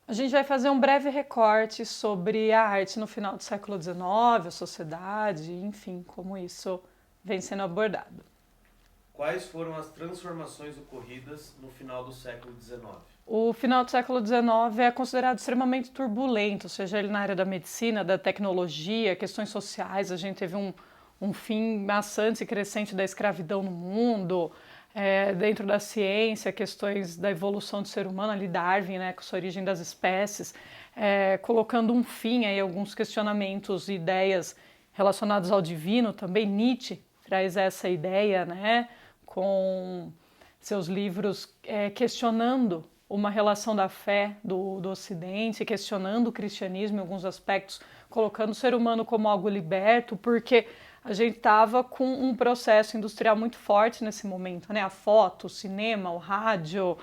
A gente vai fazer um breve recorte sobre a arte no final do século XIX, a sociedade, enfim, como isso vem sendo abordado. Quais foram as transformações ocorridas no final do século XIX? O final do século XIX é considerado extremamente turbulento, seja ele na área da medicina, da tecnologia, questões sociais. A gente teve um fim maçante e crescente da escravidão no mundo, dentro da ciência, questões da evolução do ser humano, ali Darwin, né, com sua origem das espécies, colocando um fim aí a alguns questionamentos e ideias relacionados ao divino. Também Nietzsche traz essa ideia, né, com seus livros questionando uma relação da fé do Ocidente, questionando o cristianismo em alguns aspectos, colocando o ser humano como algo liberto, porque a gente estava com um processo industrial muito forte nesse momento, né? A foto, o cinema, o rádio,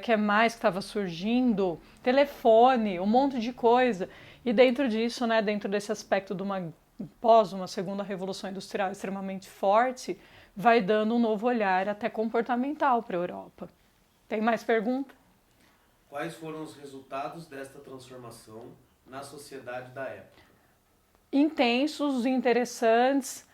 que é mais que estava surgindo, telefone, um monte de coisa. E dentro disso, né, dentro desse aspecto de uma segunda revolução industrial extremamente forte, vai dando um novo olhar até comportamental para a Europa. Tem mais pergunta? Quais foram os resultados desta transformação na sociedade da época? Intensos, interessantes,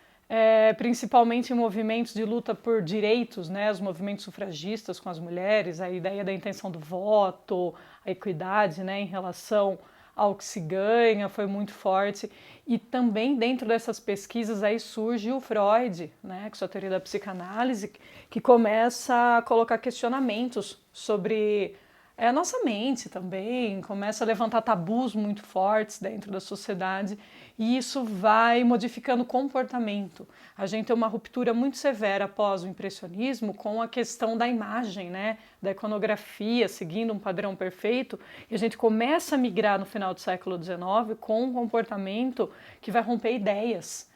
principalmente em movimentos de luta por direitos, né, os movimentos sufragistas com as mulheres, a ideia da intenção do voto, a equidade, né, em relação ao que se ganha, foi muito forte. E também dentro dessas pesquisas aí surge o Freud, né, com sua teoria da psicanálise, que começa a colocar questionamentos sobre a nossa mente também, começa a levantar tabus muito fortes dentro da sociedade e isso vai modificando o comportamento. A gente tem uma ruptura muito severa após o impressionismo com a questão da imagem, né, da iconografia, seguindo um padrão perfeito, e a gente começa a migrar no final do século XIX com um comportamento que vai romper ideias.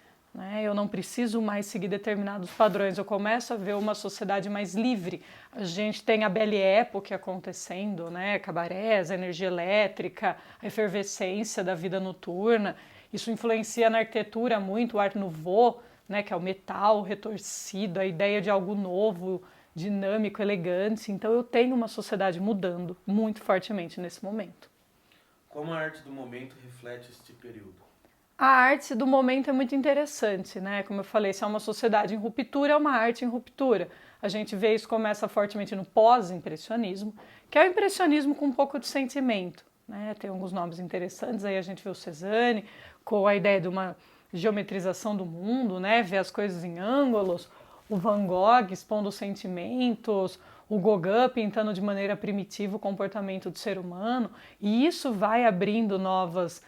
Eu não preciso mais seguir determinados padrões, eu começo a ver uma sociedade mais livre. A gente tem a Belle Époque acontecendo, né? Cabarés, a energia elétrica, a efervescência da vida noturna. Isso influencia na arquitetura muito, o Art Nouveau, né? Que é o metal retorcido, a ideia de algo novo, dinâmico, elegante. Então eu tenho uma sociedade mudando muito fortemente nesse momento. Como a arte do momento reflete este período? A arte do momento é muito interessante, né? Como eu falei, se é uma sociedade em ruptura, é uma arte em ruptura. A gente vê isso começa fortemente no pós-impressionismo, que é o impressionismo com um pouco de sentimento, né? Tem alguns nomes interessantes, aí a gente vê o Cézanne com a ideia de uma geometrização do mundo, né? Ver as coisas em ângulos, o Van Gogh expondo sentimentos, o Gauguin pintando de maneira primitiva o comportamento do ser humano, e isso vai abrindo novas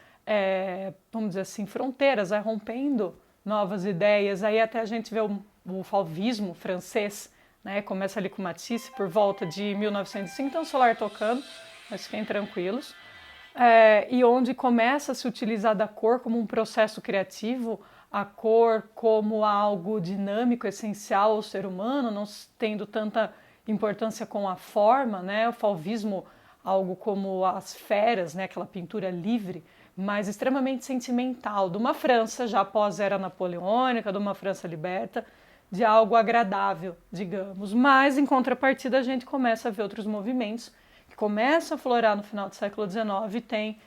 vamos dizer assim, fronteiras, vai rompendo novas ideias. Aí até a gente vê o fauvismo francês, né? Começa ali com Matisse por volta de 1905, então o solar tocando, mas fiquem tranquilos. E onde começa a se utilizar da cor como um processo criativo, a cor como algo dinâmico, essencial ao ser humano, não tendo tanta importância com a forma, né? O fauvismo, algo como as feras, né? Aquela pintura livre, mas extremamente sentimental, de uma França já pós-era napoleônica, de uma França liberta, de algo agradável, digamos. Mas, em contrapartida, a gente começa a ver outros movimentos que começam a florar no final do século XIX e tem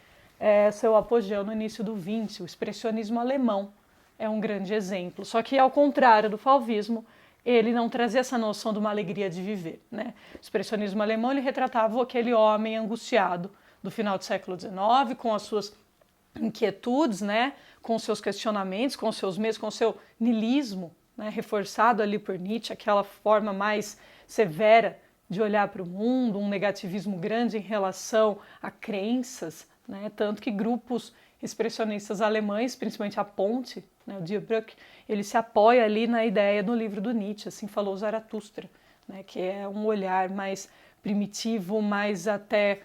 seu apogeu no início do XX. O expressionismo alemão é um grande exemplo. Só que, ao contrário do fauvismo, ele não trazia essa noção de uma alegria de viver, né? O expressionismo alemão ele retratava aquele homem angustiado do final do século XIX, com as suas inquietudes, né, com seus questionamentos, com seus medos, com seu niilismo, né, reforçado ali por Nietzsche, aquela forma mais severa de olhar para o mundo, um negativismo grande em relação a crenças, né, tanto que grupos expressionistas alemães, principalmente a Ponte, né, o Die Brücke, ele se apoia ali na ideia do livro do Nietzsche, assim falou Zaratustra, né, que é um olhar mais primitivo, mais até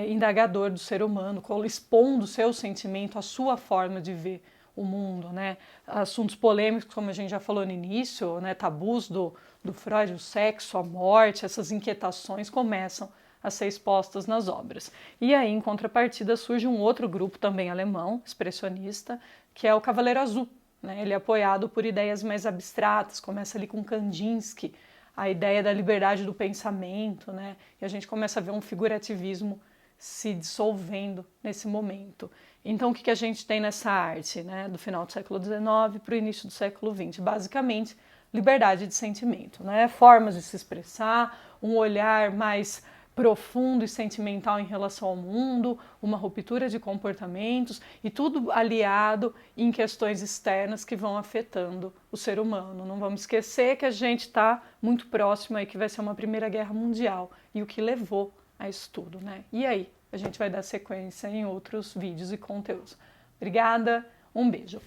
indagador do ser humano, expondo o seu sentimento, a sua forma de ver o mundo, né? Assuntos polêmicos, como a gente já falou no início, né? Tabus do Freud, o sexo, a morte, essas inquietações começam a ser expostas nas obras. E aí, em contrapartida, surge um outro grupo também alemão, expressionista, que é o Cavaleiro Azul, né? Ele é apoiado por ideias mais abstratas, começa ali com Kandinsky, a ideia da liberdade do pensamento, né? E a gente começa a ver um figurativismo se dissolvendo nesse momento. Então, o que a gente tem nessa arte, né, do final do século XIX para o início do século XX? Basicamente, liberdade de sentimento, né? Formas de se expressar, um olhar mais profundo e sentimental em relação ao mundo, uma ruptura de comportamentos e tudo aliado em questões externas que vão afetando o ser humano. Não vamos esquecer que a gente está muito próximo aí que vai ser uma Primeira Guerra Mundial e o que levou a isso tudo, né? E aí, a gente vai dar sequência em outros vídeos e conteúdos. Obrigada, um beijo!